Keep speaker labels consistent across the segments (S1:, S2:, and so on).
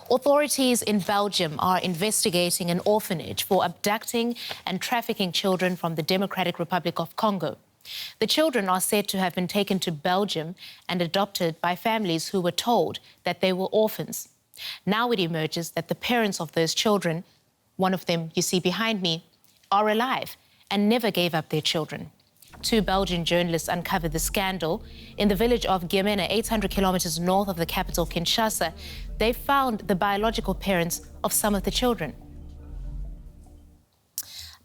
S1: Authorities in Belgium are investigating an orphanage for abducting and trafficking children from the Democratic Republic of Congo. The children are said to have been taken to Belgium and adopted by families who were told that they were orphans. Now it emerges that the parents of those children, one of them you see behind me, are alive and never gave up their children. Two Belgian journalists uncovered the scandal. In the village of Gemena, 800 kilometers north of the capital, Kinshasa, they found the biological parents of some of the children.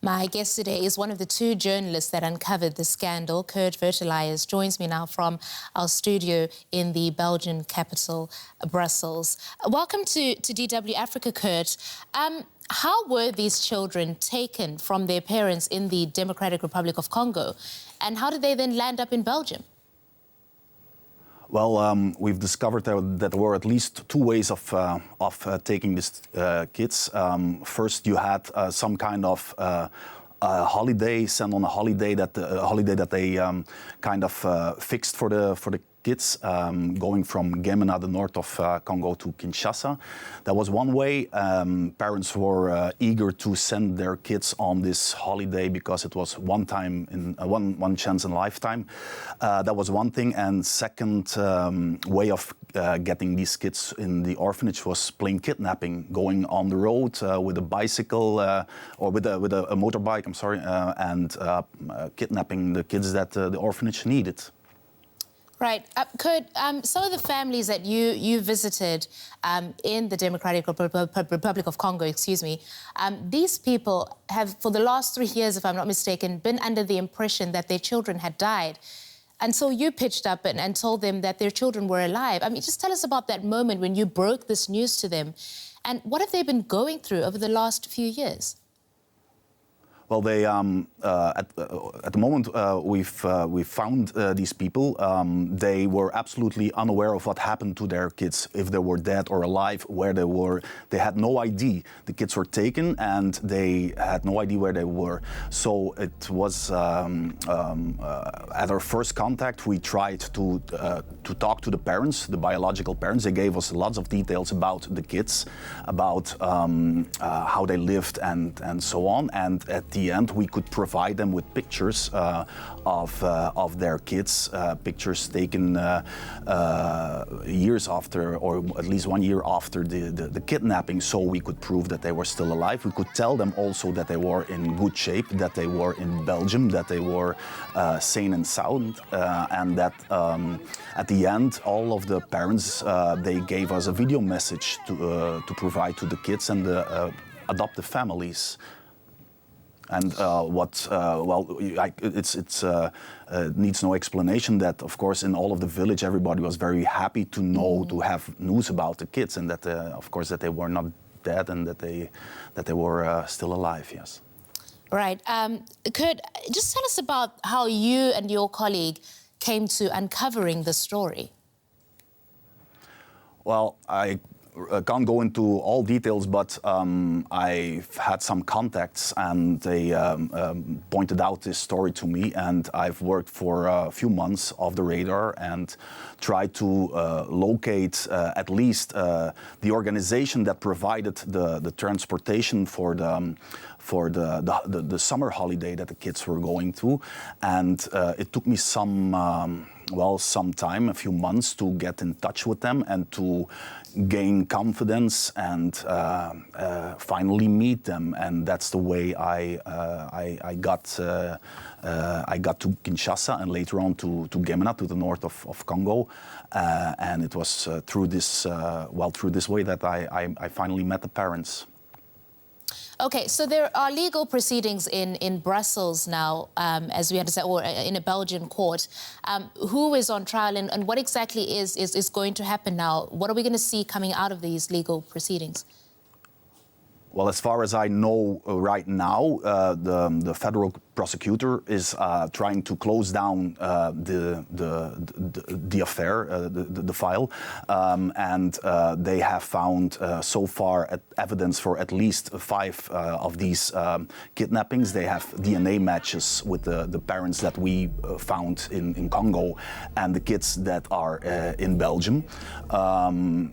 S1: My guest today is one of the two journalists that uncovered the scandal. Kurt Verteliers joins me now from our studio in the Belgian capital, Brussels. Welcome to DW Africa, Kurt. How were these children taken from their parents in the Democratic Republic of Congo? And how did they then land up in Belgium?
S2: Well, we've discovered that there were at least two ways of taking these kids. First, you had some kind of holiday, sent on a holiday that they kind of fixed for the kids, going from Gemena, the north of Congo, to Kinshasa. That was one way. Parents were eager to send their kids on this holiday because it was one chance in a lifetime. That was one thing. And second way of getting these kids in the orphanage was plain kidnapping, going on the road with a bicycle or with a motorbike, and kidnapping the kids that the orphanage needed.
S1: Right. Kurt, some of the families that you visited in the Democratic Republic of Congo, these people have, for the last 3 years, if I'm not mistaken, been under the impression that their children had died. And so you pitched up and told them that their children were alive. I mean, just tell us about that moment when you broke this news to them. And what have they been going through over the last few years?
S2: Well, they at the moment we've found these people. They were absolutely unaware of what happened to their kids, if they were dead or alive, where they were. They had no idea. The kids were taken, and they had no idea where they were. So it was at our first contact, we tried to talk to the parents, the biological parents. They gave us lots of details about the kids, about how they lived and so on. And at the end, we could provide them with pictures of their kids, pictures taken years after, or at least 1 year after the kidnapping, so we could prove that they were still alive. We could tell them also that they were in good shape, that they were in Belgium, that they were sane and sound, and that at the end, all of the parents, they gave us a video message to provide to the kids and the adoptive families. And it needs no explanation that, of course, in all of the village, everybody was very happy to know, to have news about the kids, and that, of course, that they were not dead and that they were still alive. Yes.
S1: Right. Kurt, just tell us about how you and your colleague came to uncovering the story.
S2: Well, I can't go into all details, but I've had some contacts, and they pointed out this story to me, and I've worked for a few months off the radar and tried to locate at least the organization that provided the transportation for the summer holiday that the kids were going through, and it took me some time, a few months, to get in touch with them and to gain confidence and finally meet them. And that's the way I got to Kinshasa and later on to Gemena, to the north of Congo. And it was through this way that I finally met the parents.
S1: Okay, so there are legal proceedings in Brussels now, as we understand, or in a Belgian court. Who is on trial, and what exactly is going to happen now? What are we going to see coming out of these legal proceedings?
S2: Well, as far as I know right now, the federal prosecutor is trying to close down the affair, the file, and they have found so far evidence for at least 5 of these kidnappings. They have DNA matches with the parents that we found in Congo and the kids that are in Belgium.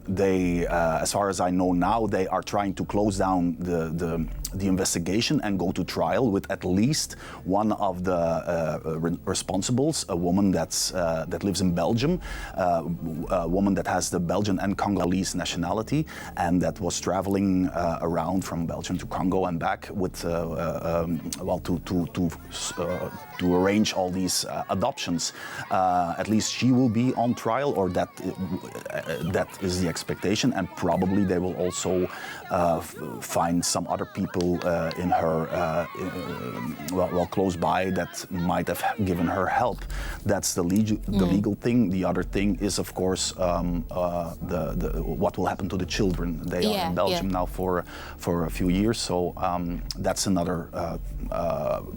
S2: They, as far as I know now, they are trying to close down the investigation and go to trial with at least one of the responsibles, a woman that lives in Belgium, a woman that has the Belgian and Congolese nationality, and that was traveling around from Belgium to Congo and back with, well, to arrange all these adoptions. At least she will be on trial, or that is the expectation, and probably they will also find some other people in her, well, close by that might have given her help. That's the legal thing. The other thing is, of course, what will happen to the children. They are in Belgium now for a few years, so that's another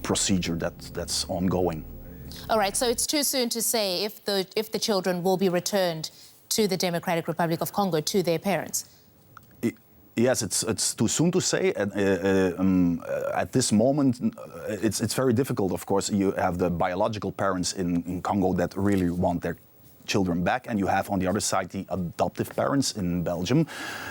S2: procedure that's ongoing.
S1: All right, so it's too soon to say if the children will be returned to the Democratic Republic of Congo to their parents.
S2: Yes, it's too soon to say. At this moment, it's very difficult. Of course, you have the biological parents in Congo that really want their children back, and you have on the other side the adoptive parents in Belgium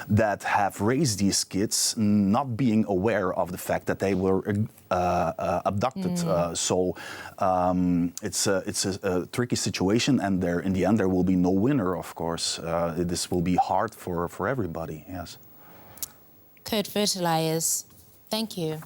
S2: that have raised these kids, not being aware of the fact that they were abducted. So it's a tricky situation, and in the end there will be no winner. Of course, this will be hard for everybody. Yes.
S1: Kurt Verteliers, thank you.